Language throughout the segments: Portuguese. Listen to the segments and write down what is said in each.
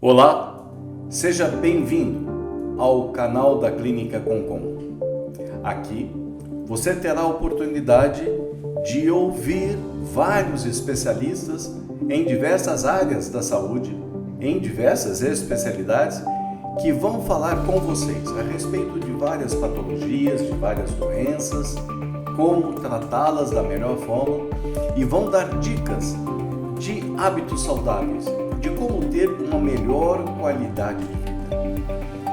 Olá, seja bem-vindo ao canal da Clínica Concon. Aqui você terá a oportunidade de ouvir vários especialistas em diversas áreas da saúde, em diversas especialidades, que vão falar com vocês a respeito de várias patologias, de várias doenças, como tratá-las da melhor forma e vão dar dicas de hábitos saudáveis, de como ter uma melhor qualidade de vida.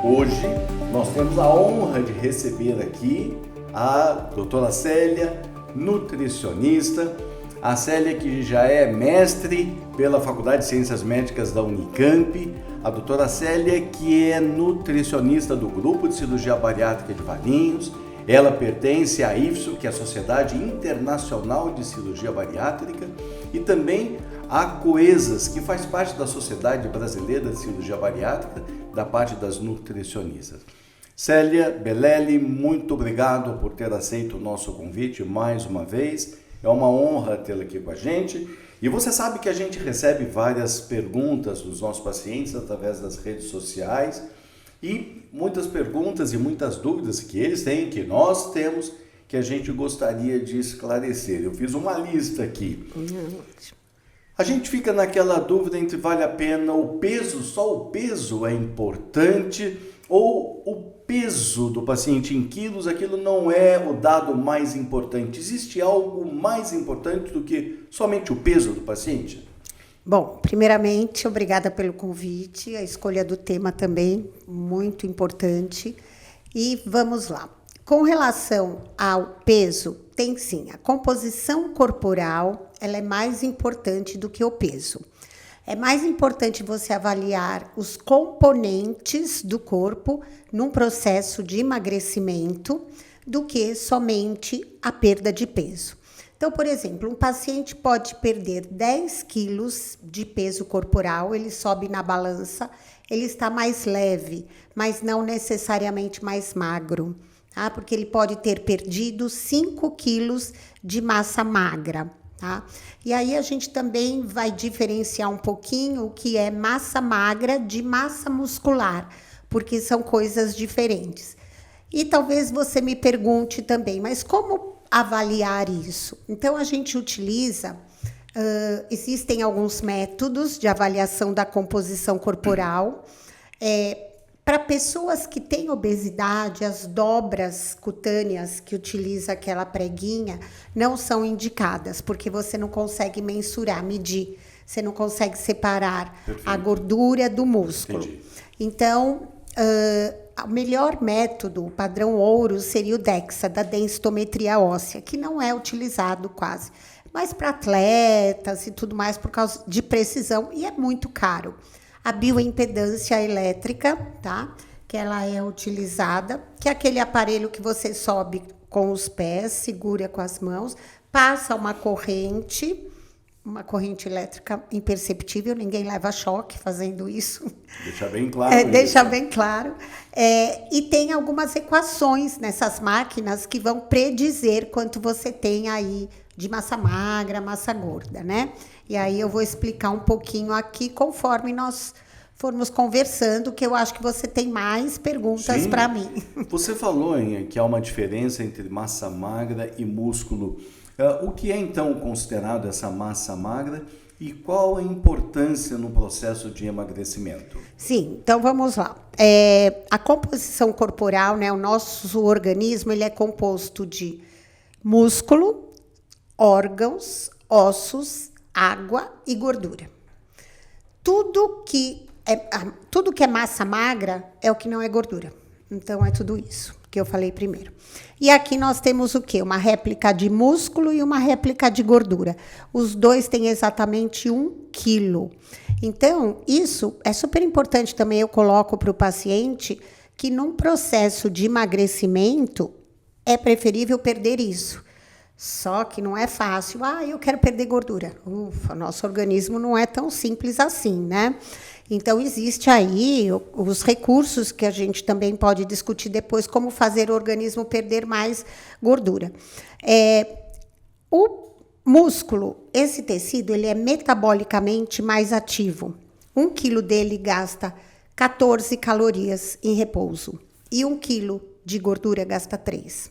Hoje nós temos a honra de receber aqui a doutora Célia, nutricionista. A Célia, que já é mestre pela Faculdade de Ciências Médicas da Unicamp. A doutora Célia, que é nutricionista do Grupo de Cirurgia Bariátrica de Valinhos. Ela pertence à IFSO, que é a Sociedade Internacional de Cirurgia Bariátrica, e também a Coesas, que faz parte da Sociedade Brasileira de Cirurgia Bariátrica, da parte das nutricionistas. Célia Belelli, muito obrigado por ter aceito o nosso convite mais uma vez. É uma honra tê-la aqui com a gente. E você sabe que a gente recebe várias perguntas dos nossos pacientes através das redes sociais e muitas perguntas e muitas dúvidas que eles têm, que nós temos, que a gente gostaria de esclarecer. Eu fiz uma lista aqui. A gente fica naquela dúvida entre vale a pena o peso, só o peso é importante, ou o peso do paciente em quilos, aquilo não é o dado mais importante. Existe algo mais importante do que somente o peso do paciente? Bom, primeiramente, obrigada pelo convite, a escolha do tema também, muito importante. E vamos lá. Com relação ao peso, tem sim, a composição corporal, ela é mais importante do que o peso. É mais importante você avaliar os componentes do corpo num processo de emagrecimento do que somente a perda de peso. Então, por exemplo, um paciente pode perder 10 quilos de peso corporal, ele sobe na balança, ele está mais leve, mas não necessariamente mais magro. Tá? Porque ele pode ter perdido 5 quilos de massa magra. Tá? E aí a gente também vai diferenciar um pouquinho o que é massa magra de massa muscular, porque são coisas diferentes. E talvez você me pergunte também, mas como avaliar isso? Então a gente utiliza, existem alguns métodos de avaliação da composição corporal. Para pessoas que têm obesidade, as dobras cutâneas que utiliza aquela preguinha não são indicadas, porque você não consegue mensurar, medir, você não consegue separar a gordura do músculo. Entendi. Então, o melhor método, o padrão ouro, seria o DEXA, da densitometria óssea, que não é utilizado quase, mas para atletas e tudo mais por causa de precisão, e é muito caro. A bioimpedância elétrica, tá? Que ela é utilizada, que é aquele aparelho que você sobe com os pés, segura com as mãos, passa uma corrente elétrica imperceptível, ninguém leva choque fazendo isso. Deixa bem claro. Deixa bem claro. E tem algumas equações nessas máquinas que vão predizer quanto você tem aí de massa magra, massa gorda, né? E aí eu vou explicar um pouquinho aqui conforme nós formos conversando, que eu acho que você tem mais perguntas para mim. Você falou que há uma diferença entre massa magra e músculo. O que é então considerado essa massa magra e qual a importância no processo de emagrecimento? Sim, então vamos lá. A composição corporal, né, o nosso organismo, ele é composto de músculo, órgãos, ossos, água e gordura. Tudo que é massa magra é o que não é gordura. Então, é tudo isso que eu falei primeiro. E aqui nós temos o quê? Uma réplica de músculo e uma réplica de gordura. Os dois têm exatamente 1 quilo. Então, isso é super importante também. Eu coloco para o paciente que num processo de emagrecimento é preferível perder isso. Só que não é fácil. Eu quero perder gordura. Nosso organismo não é tão simples assim, né? Então, existe aí os recursos que a gente também pode discutir depois, como fazer o organismo perder mais gordura. O músculo, esse tecido, ele é metabolicamente mais ativo. 1 quilo dele gasta 14 calorias em repouso. E 1 quilo de gordura gasta 3.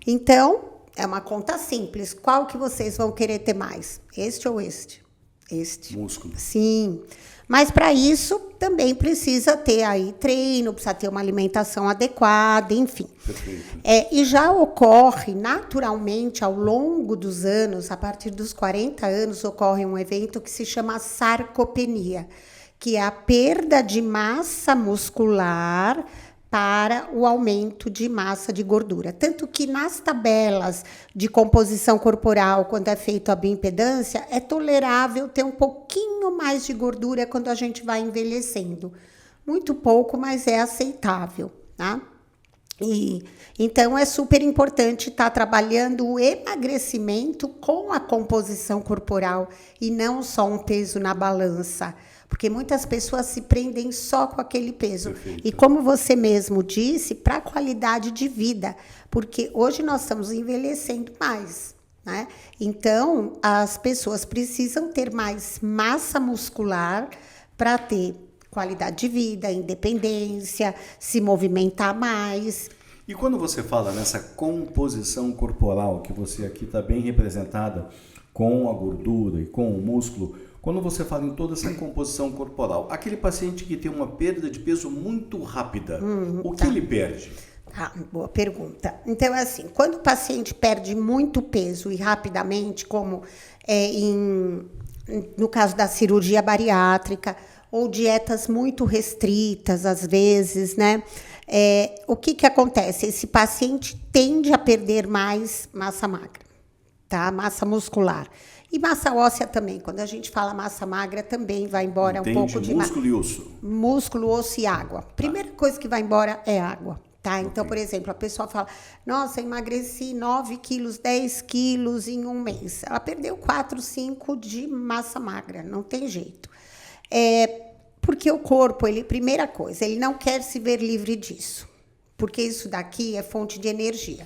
Então, é uma conta simples. Qual que vocês vão querer ter mais? Este ou este? Este. Músculo. Sim. Mas para isso também precisa ter aí treino, precisa ter uma alimentação adequada, enfim. Perfeito. E já ocorre naturalmente ao longo dos anos, a partir dos 40 anos, ocorre um evento que se chama sarcopenia, que é a perda de massa muscular para o aumento de massa de gordura. Tanto que nas tabelas de composição corporal, quando é feita a bioimpedância, é tolerável ter um pouquinho mais de gordura quando a gente vai envelhecendo. Muito pouco, mas é aceitável, tá? Então, é super importante estar trabalhando o emagrecimento com a composição corporal e não só um peso na balança. Porque muitas pessoas se prendem só com aquele peso. Perfeito. E como você mesmo disse, para a qualidade de vida. Porque hoje nós estamos envelhecendo mais, né? Então, as pessoas precisam ter mais massa muscular para ter qualidade de vida, independência, se movimentar mais. E quando você fala nessa composição corporal, que você aqui está bem representada com a gordura e com o músculo, quando você fala em toda essa composição corporal, aquele paciente que tem uma perda de peso muito rápida, o que ele perde? Boa pergunta. Então, é assim, quando o paciente perde muito peso e rapidamente, como no caso da cirurgia bariátrica, ou dietas muito restritas, às vezes, né? O que acontece? Esse paciente tende a perder mais massa magra, tá? Massa muscular. E massa óssea também. Quando a gente fala massa magra, também vai embora um pouco de músculo e osso. Músculo, osso e água. Primeira coisa que vai embora é água, tá? Então, por exemplo, a pessoa fala, nossa, emagreci 9 quilos, 10 quilos em um mês. Ela perdeu 4, 5 de massa magra, não tem jeito. Porque o corpo, primeira coisa, ele não quer se ver livre disso. Porque isso daqui é fonte de energia.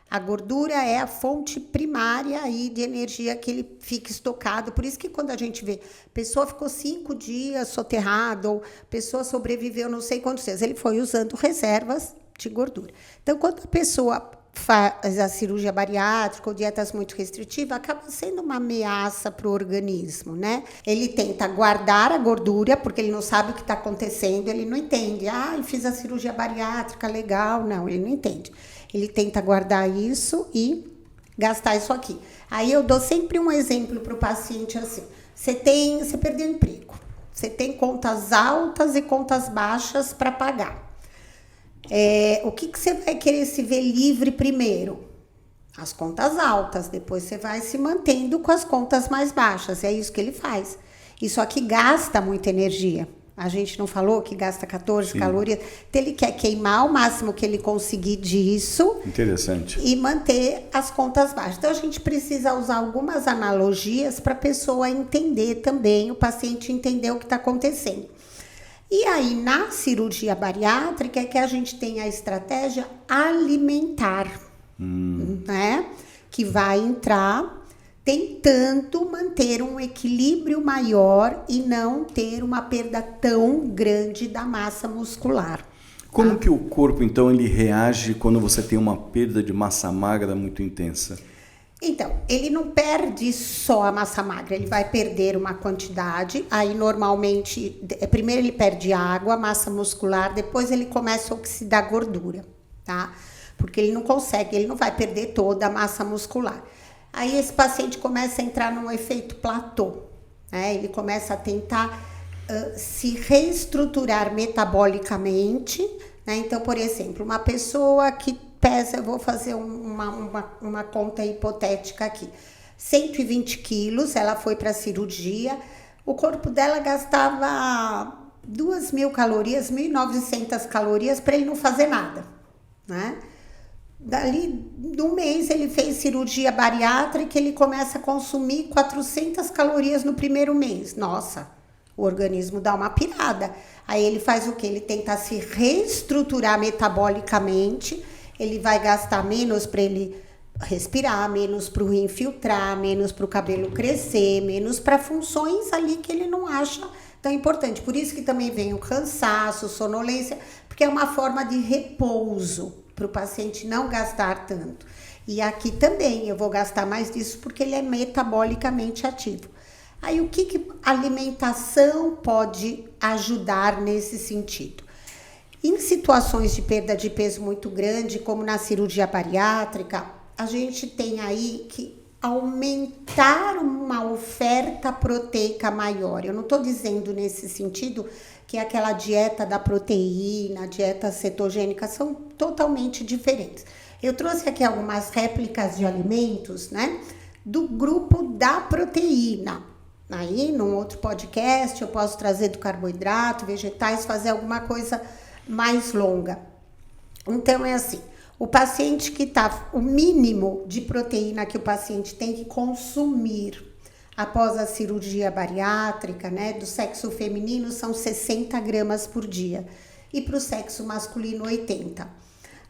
A gordura é a fonte primária aí de energia que ele fica estocado. Por isso que quando a gente vê, a pessoa ficou 5 dias soterrada, ou a pessoa sobreviveu não sei quantos dias, ele foi usando reservas de gordura. Então, quando a pessoa faz a cirurgia bariátrica ou dietas muito restritivas, acaba sendo uma ameaça para o organismo, né? Ele tenta guardar a gordura, porque ele não sabe o que está acontecendo, ele não entende. Eu fiz a cirurgia bariátrica, legal. Não, ele não entende. Ele tenta guardar isso e gastar isso aqui. Aí eu dou sempre um exemplo para o paciente assim. Você perdeu o emprego. Você tem contas altas e contas baixas para pagar. O que você vai querer se ver livre primeiro? As contas altas. Depois você vai se mantendo com as contas mais baixas. É isso que ele faz. Isso aqui gasta muita energia. A gente não falou que gasta 14 Sim. calorias? Então, ele quer queimar o máximo que ele conseguir disso. Interessante. E manter as contas baixas. Então, a gente precisa usar algumas analogias para a pessoa entender também, o paciente entender o que está acontecendo. E aí, na cirurgia bariátrica, é que a gente tem a estratégia alimentar, né? Que vai entrar tentando manter um equilíbrio maior e não ter uma perda tão grande da massa muscular. Como que o corpo, então, ele reage quando você tem uma perda de massa magra muito intensa? Então, ele não perde só a massa magra, ele vai perder uma quantidade, aí normalmente, primeiro ele perde água, massa muscular, depois ele começa a oxidar gordura, tá? Porque ele não consegue, ele não vai perder toda a massa muscular. Aí esse paciente começa a entrar num efeito platô, né? Ele começa a tentar se reestruturar metabolicamente, né? Então, por exemplo, uma pessoa que pesa, eu vou fazer uma conta hipotética aqui, 120 quilos, ela foi para a cirurgia, o corpo dela gastava 2.000 calorias, 1.900 calorias para ele não fazer nada, né? Dali, num mês, ele fez cirurgia bariátrica, ele começa a consumir 400 calorias no primeiro mês. Nossa, o organismo dá uma pirada. Aí ele faz o quê? Ele tenta se reestruturar metabolicamente, ele vai gastar menos para ele respirar, menos para o rim filtrar, menos para o cabelo crescer, menos para funções ali que ele não acha tão importante. Por isso que também vem o cansaço, sonolência, porque é uma forma de repouso para o paciente não gastar tanto. E aqui também eu vou gastar mais disso porque ele é metabolicamente ativo. Aí o que a alimentação pode ajudar nesse sentido? Em situações de perda de peso muito grande, como na cirurgia bariátrica, a gente tem aí que aumentar uma oferta proteica maior. Eu não estou dizendo nesse sentido que aquela dieta da proteína, dieta cetogênica, são totalmente diferentes. Eu trouxe aqui algumas réplicas de alimentos, né, do grupo da proteína. Aí, num outro podcast, eu posso trazer do carboidrato, vegetais, fazer alguma coisa mais longa. Então, é assim, o paciente que está, o mínimo de proteína que o paciente tem que consumir após a cirurgia bariátrica, né, do sexo feminino, são 60 gramas por dia. E para o sexo masculino, 80.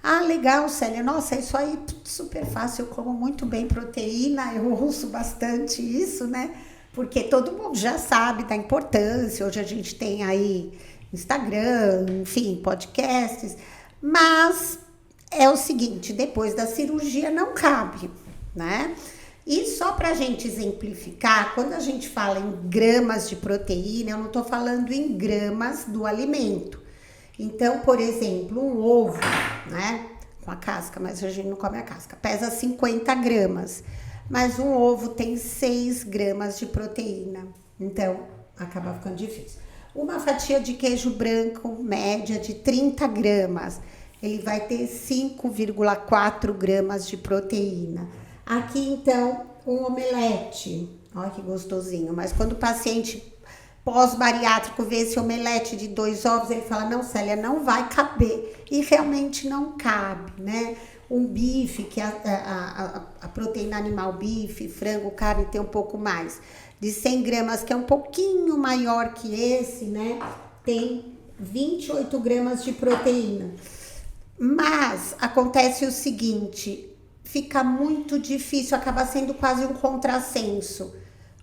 Ah, legal, Célia. Nossa, isso aí é super fácil. Eu como muito bem proteína, eu ouço bastante isso, né? Porque todo mundo já sabe da importância. Hoje a gente tem aí Instagram, enfim, podcasts. Mas é o seguinte, depois da cirurgia não cabe, né? E só para a gente exemplificar, quando a gente fala em gramas de proteína, eu não estou falando em gramas do alimento. Então, por exemplo, um ovo, né, com a casca, mas a gente não come a casca, pesa 50 gramas, mas um ovo tem 6 gramas de proteína, então acaba ficando difícil. Uma fatia de queijo branco, média de 30 gramas, ele vai ter 5,4 gramas de proteína. Aqui, então, um omelete, olha que gostosinho, mas quando o paciente pós-bariátrico vê esse omelete de 2 ovos, ele fala, não, Célia, não vai caber. E realmente não cabe, né? Um bife, que a proteína animal, bife, frango, carne, tem um pouco mais. De 100 gramas, que é um pouquinho maior que esse, né? Tem 28 gramas de proteína. Mas acontece o seguinte, fica muito difícil, acaba sendo quase um contrassenso.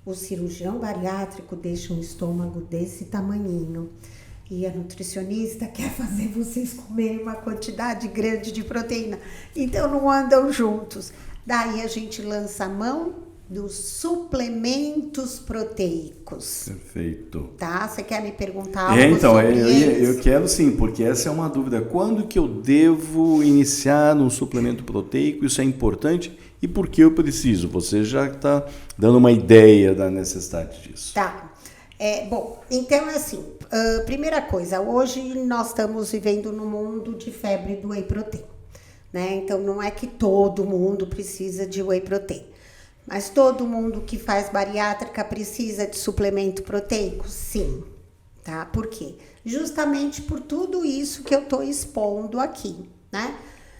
O cirurgião bariátrico deixa um estômago desse tamanhinho e a nutricionista quer fazer vocês comerem uma quantidade grande de proteína. Então não andam juntos. Daí a gente lança a mão dos suplementos proteicos. Perfeito. Tá? Você quer me perguntar algo então, sobre eles? Eu quero sim, porque essa é uma dúvida. Quando que eu devo iniciar um suplemento proteico? Isso é importante? E por que eu preciso? Você já está dando uma ideia da necessidade disso. Tá. Bom, então assim, primeira coisa, hoje nós estamos vivendo num mundo de febre do whey protein, né? Então não é que todo mundo precisa de whey protein, mas todo mundo que faz bariátrica precisa de suplemento proteico? Sim, tá? Por quê? Justamente por tudo isso que eu estou expondo aqui, né?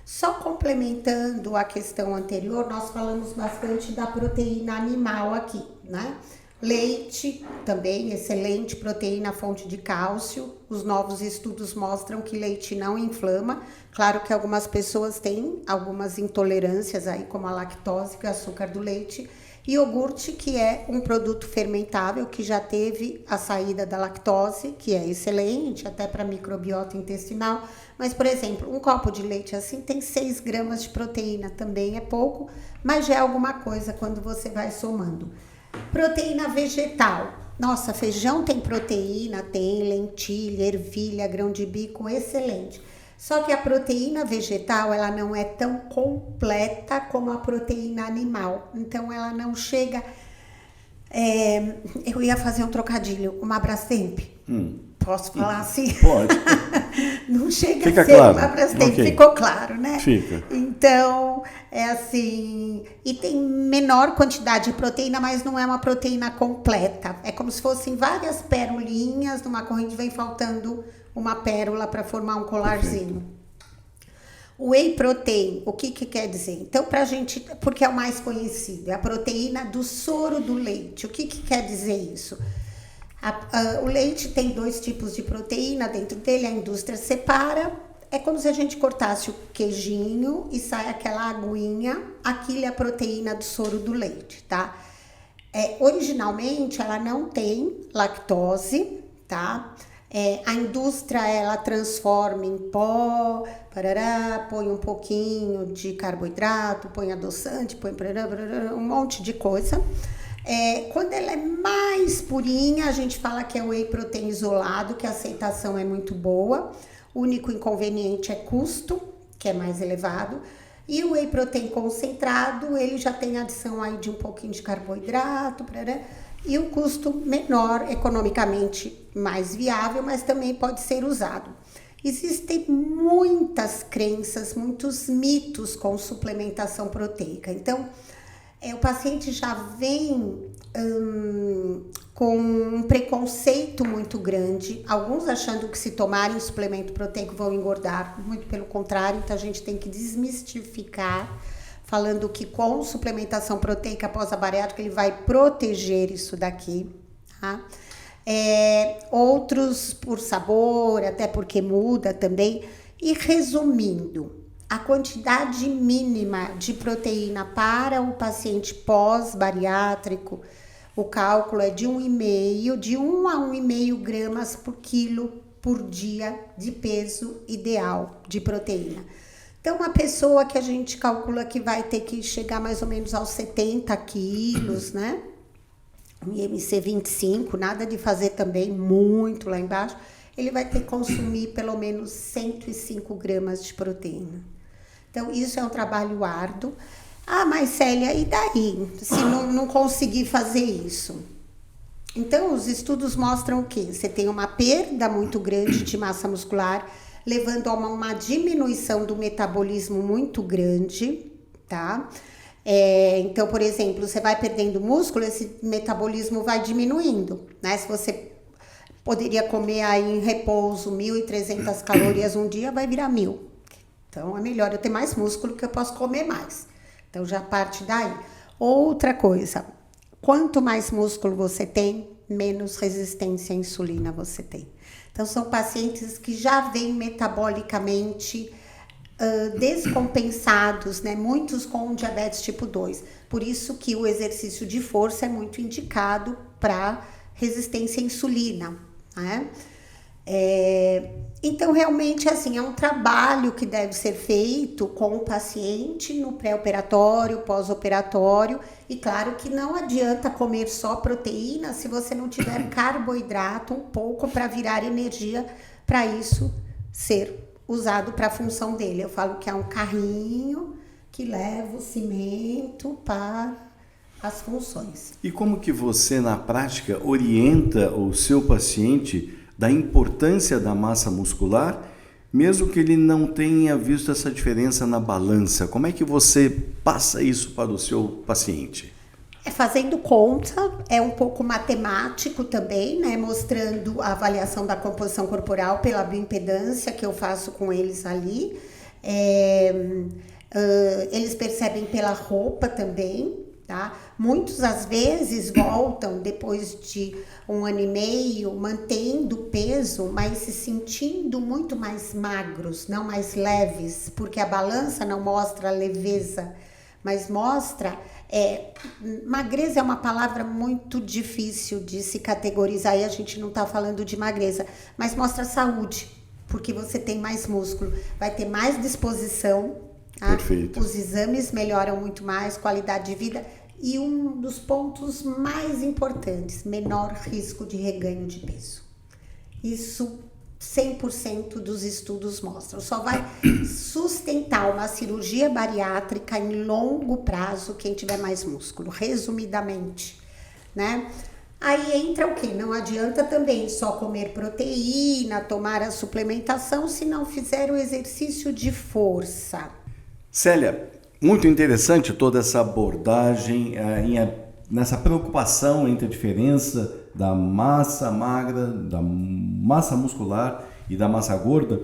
Só complementando a questão anterior, nós falamos bastante da proteína animal aqui, né? Leite, também excelente proteína, fonte de cálcio. Os novos estudos mostram que leite não inflama. Claro que algumas pessoas têm algumas intolerâncias aí, como a lactose, que é o açúcar do leite. E iogurte, que é um produto fermentável, que já teve a saída da lactose, que é excelente, até para microbiota intestinal. Mas, por exemplo, um copo de leite assim tem 6 gramas de proteína, também é pouco, mas já é alguma coisa quando você vai somando. Proteína vegetal. Nossa, feijão tem proteína, tem lentilha, ervilha, grão de bico, excelente. Só que a proteína vegetal, ela não é tão completa como a proteína animal. Então, ela não chega... eu ia fazer um trocadilho, uma Brastemp. Posso falar assim? Pode. Não chega Fica a ser claro. uma Brastemp, Okay. Ficou claro, né? Fica. Então, é assim... E tem menor quantidade de proteína, mas não é uma proteína completa. É como se fossem várias pérolinhas numa corrente, vem faltando uma pérola para formar um colarzinho. Perfeito. O whey protein, o que quer dizer? Então, pra gente, porque é o mais conhecido, é a proteína do soro do leite. O que quer dizer isso? O leite tem 2 tipos de proteína dentro dele, a indústria separa. É como se a gente cortasse o queijinho e sai aquela aguinha, aquilo é a proteína do soro do leite, tá? Originalmente, ela não tem lactose, tá? A indústria, ela transforma em pó, parará, põe um pouquinho de carboidrato, põe adoçante, põe parará, parará, um monte de coisa. Quando ela é mais purinha, a gente fala que é whey protein isolado, que a aceitação é muito boa. O único inconveniente é custo, que é mais elevado. E o whey protein concentrado, ele já tem adição aí de um pouquinho de carboidrato, parará, e o custo menor, economicamente mais viável, mas também pode ser usado. Existem muitas crenças, muitos mitos com suplementação proteica. Então, o paciente já vem com um preconceito muito grande, alguns achando que se tomarem suplemento proteico vão engordar, muito pelo contrário, então a gente tem que desmistificar, falando que com suplementação proteica pós-bariátrica ele vai proteger isso daqui, tá? Outros por sabor, até porque muda também. E resumindo, a quantidade mínima de proteína para o paciente pós-bariátrico, o cálculo é de 1 a 1,5 gramas por quilo por dia de peso ideal de proteína. Então, uma pessoa que a gente calcula que vai ter que chegar mais ou menos aos 70 quilos, né? Um IMC 25, nada de fazer também muito lá embaixo, ele vai ter que consumir pelo menos 105 gramas de proteína. Então, isso é um trabalho árduo. Mas Célia, e daí? Se não conseguir fazer isso? Então, os estudos mostram o quê? Você tem uma perda muito grande de massa muscular, levando a uma diminuição do metabolismo muito grande, tá? Então, por exemplo, você vai perdendo músculo, esse metabolismo vai diminuindo, né? Se você poderia comer aí em repouso 1.300 calorias um dia, vai virar 1.000. Então, é melhor eu ter mais músculo que eu posso comer mais. Então, já parte daí. Outra coisa, quanto mais músculo você tem, menos resistência à insulina você tem. Então, são pacientes que já vêm metabolicamente descompensados, né? Muitos com diabetes tipo 2. Por isso que o exercício de força é muito indicado para resistência à insulina, né? Então, realmente, assim, é um trabalho que deve ser feito com o paciente no pré-operatório, pós-operatório. E claro que não adianta comer só proteína se você não tiver carboidrato um pouco para virar energia, para isso ser usado para a função dele. Eu falo que é um carrinho que leva o cimento para as funções. E como que você, na prática, orienta o seu paciente da importância da massa muscular, mesmo que ele não tenha visto essa diferença na balança? Como é que você passa isso para o seu paciente? Fazendo conta, é um pouco matemático também, né? Mostrando a avaliação da composição corporal pela bioimpedância que eu faço com eles ali. Eles percebem pela roupa também, tá? Muitos, às vezes, voltam depois de 1 ano e meio, mantendo o peso, mas se sentindo muito mais magros, não mais leves, porque a balança não mostra leveza, mas mostra... magreza é uma palavra muito difícil de se categorizar e a gente não está falando de magreza, mas mostra saúde, porque você tem mais músculo, vai ter mais disposição, tá? Perfeito. Os exames melhoram muito mais, qualidade de vida e um dos pontos mais importantes, menor risco de reganho de peso. Isso 100% dos estudos mostram. Só vai sustentar uma cirurgia bariátrica em longo prazo quem tiver mais músculo, resumidamente, né? Aí entra o quê? Não adianta também só comer proteína, tomar a suplementação, se não fizer o exercício de força. Célia, muito interessante toda essa abordagem, nessa preocupação entre a diferença da massa magra, da massa muscular e da massa gorda.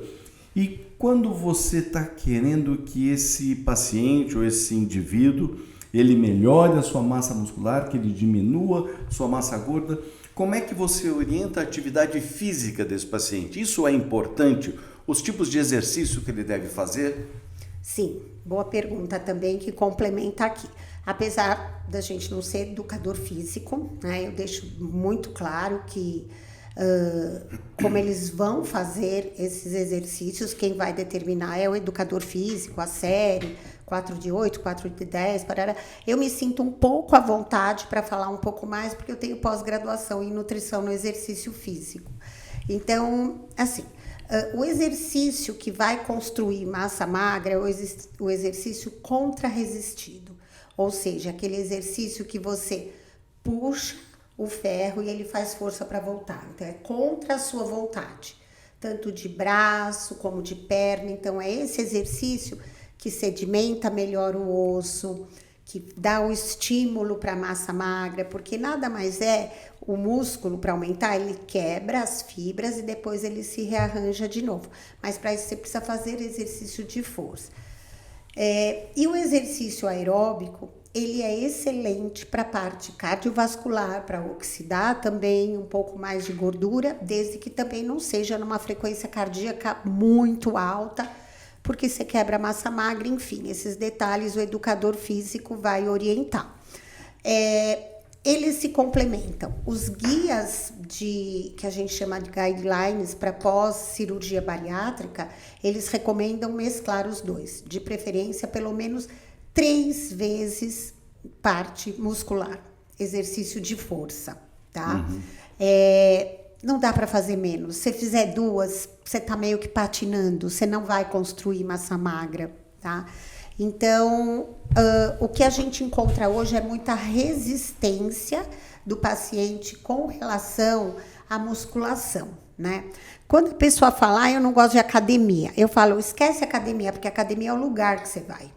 E quando você está querendo que esse paciente ou esse indivíduo ele melhore a sua massa muscular, que ele diminua sua massa gorda, como é que você orienta a atividade física desse paciente? Isso é importante? Os tipos de exercício que ele deve fazer? Sim, boa pergunta também que complementa aqui. Apesar da gente não ser educador físico, né, eu deixo muito claro que como eles vão fazer esses exercícios. Quem vai determinar é o educador físico, a série, 4 de 8, 4 de 10, parará. Eu me sinto um pouco à vontade para falar um pouco mais, porque eu tenho pós-graduação em nutrição no exercício físico. Então, assim, o exercício que vai construir massa magra é o exercício contrarresistido, ou seja, aquele exercício que você puxa o ferro e ele faz força para voltar. Então, é contra a sua vontade, tanto de braço como de perna. Então, é esse exercício que sedimenta melhor o osso, que dá o estímulo para a massa magra, porque nada mais é o músculo para aumentar, ele quebra as fibras e depois ele se rearranja de novo. Mas para isso você precisa fazer exercício de força. E o exercício aeróbico, ele é excelente para a parte cardiovascular, para oxidar também um pouco mais de gordura, desde que também não seja numa frequência cardíaca muito alta, porque você quebra a massa magra, enfim, esses detalhes o educador físico vai orientar. Eles se complementam. Os guias que a gente chama de guidelines para pós-cirurgia bariátrica, eles recomendam mesclar os dois, de preferência pelo menos 3 vezes parte muscular, exercício de força, tá? Não dá para fazer menos. Se fizer 2, você tá meio que patinando, você não vai construir massa magra, tá? Então, o que a gente encontra hoje é muita resistência do paciente com relação à musculação, né? Quando a pessoa fala, eu não gosto de academia, eu falo, esquece a academia, porque a academia é o lugar que você vai.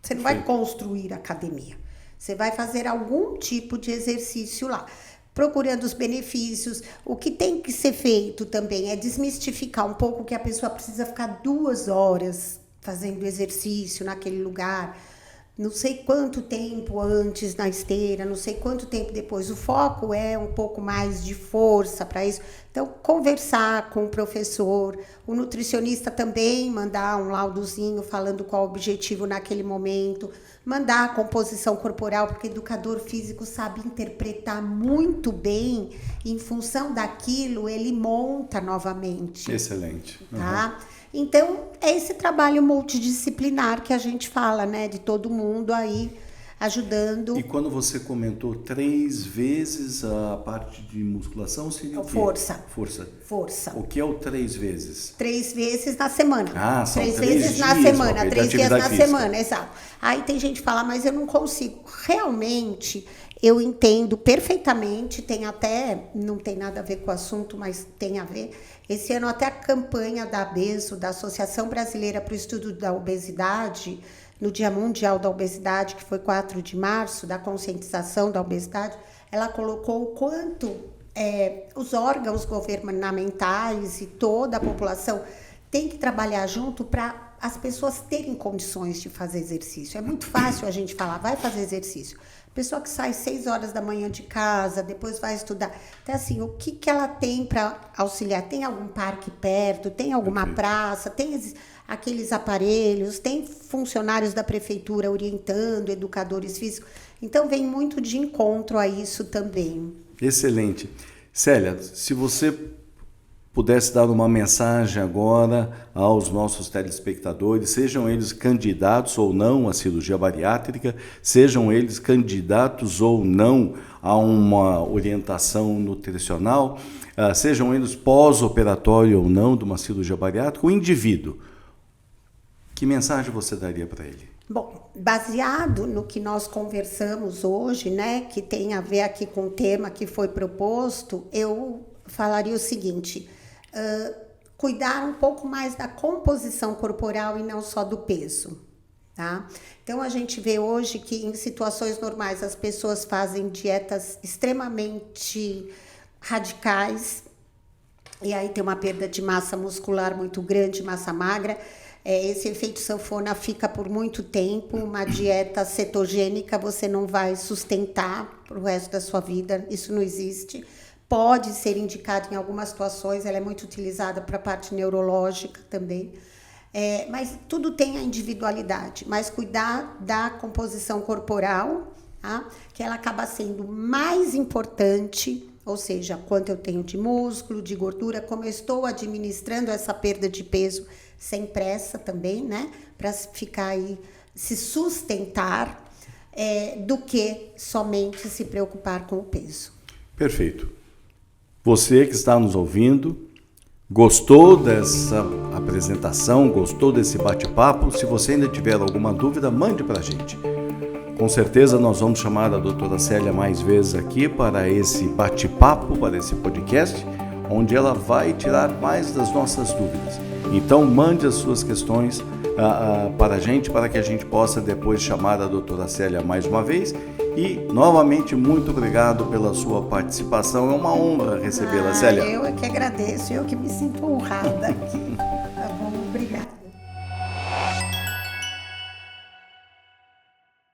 Você não vai construir academia. Você vai fazer algum tipo de exercício lá, procurando os benefícios. O que tem que ser feito também é desmistificar um pouco que a pessoa precisa ficar 2 horas fazendo exercício naquele lugar, não sei quanto tempo antes na esteira, não sei quanto tempo depois. O foco é um pouco mais de força para isso. Então, conversar com o professor, o nutricionista também mandar um laudozinho falando qual o objetivo naquele momento, mandar a composição corporal, porque o educador físico sabe interpretar muito bem, em função daquilo, ele monta novamente. Excelente. Tá? Então, é esse trabalho multidisciplinar que a gente fala, né? De todo mundo aí ajudando. E quando você comentou 3 vezes a parte de musculação, seria o quê? Força. Força. O que é o 3 vezes? 3 vezes na semana. Ah, são 3 3 vezes dias, na semana, ok, 3 dias na física. semana, exato. Aí tem gente que fala, mas eu não consigo. Realmente, eu entendo perfeitamente, tem até, não tem nada a ver com o assunto, mas tem a ver. Esse ano até a campanha da ABESO, da Associação Brasileira para o Estudo da Obesidade, no Dia Mundial da Obesidade, que foi 4 de março, da conscientização da obesidade, ela colocou o quanto os órgãos governamentais e toda a população tem que trabalhar junto para as pessoas terem condições de fazer exercício. É muito fácil a gente falar, vai fazer exercício. Pessoa que sai 6 horas da manhã de casa, depois vai estudar. Então, assim, o que ela tem para auxiliar? Tem algum parque perto? Tem alguma praça? Tem aqueles aparelhos? Tem funcionários da prefeitura orientando, educadores físicos? Então, vem muito de encontro a isso também. Excelente. Célia, se você pudesse dar uma mensagem agora aos nossos telespectadores, sejam eles candidatos ou não à cirurgia bariátrica, sejam eles candidatos ou não a uma orientação nutricional, sejam eles pós-operatório ou não de uma cirurgia bariátrica, o indivíduo, que mensagem você daria para ele? Bom, baseado no que nós conversamos hoje, né, que tem a ver aqui com o tema que foi proposto, eu falaria o seguinte: cuidar um pouco mais da composição corporal e não só do peso, tá? Então, a gente vê hoje que em situações normais as pessoas fazem dietas extremamente radicais e aí tem uma perda de massa muscular muito grande, massa magra. Esse efeito sanfona fica por muito tempo. Uma dieta cetogênica você não vai sustentar para o resto da sua vida, isso não existe. Pode ser indicado em algumas situações, ela é muito utilizada para a parte neurológica também. Mas tudo tem a individualidade, mas cuidar da composição corporal, tá? Que ela acaba sendo mais importante, ou seja, quanto eu tenho de músculo, de gordura, como eu estou administrando essa perda de peso sem pressa também, né? Para ficar aí, se sustentar, do que somente se preocupar com o peso. Perfeito. Você que está nos ouvindo, gostou dessa apresentação, gostou desse bate-papo? Se você ainda tiver alguma dúvida, mande para a gente. Com certeza nós vamos chamar a doutora Célia mais vezes aqui para esse bate-papo, para esse podcast, onde ela vai tirar mais das nossas dúvidas. Então mande as suas questões para a gente, para que a gente possa depois chamar a doutora Célia mais uma vez. E, novamente, muito obrigado pela sua participação. É uma honra recebê-la, Célia. Eu é que agradeço, eu que me sinto honrada aqui.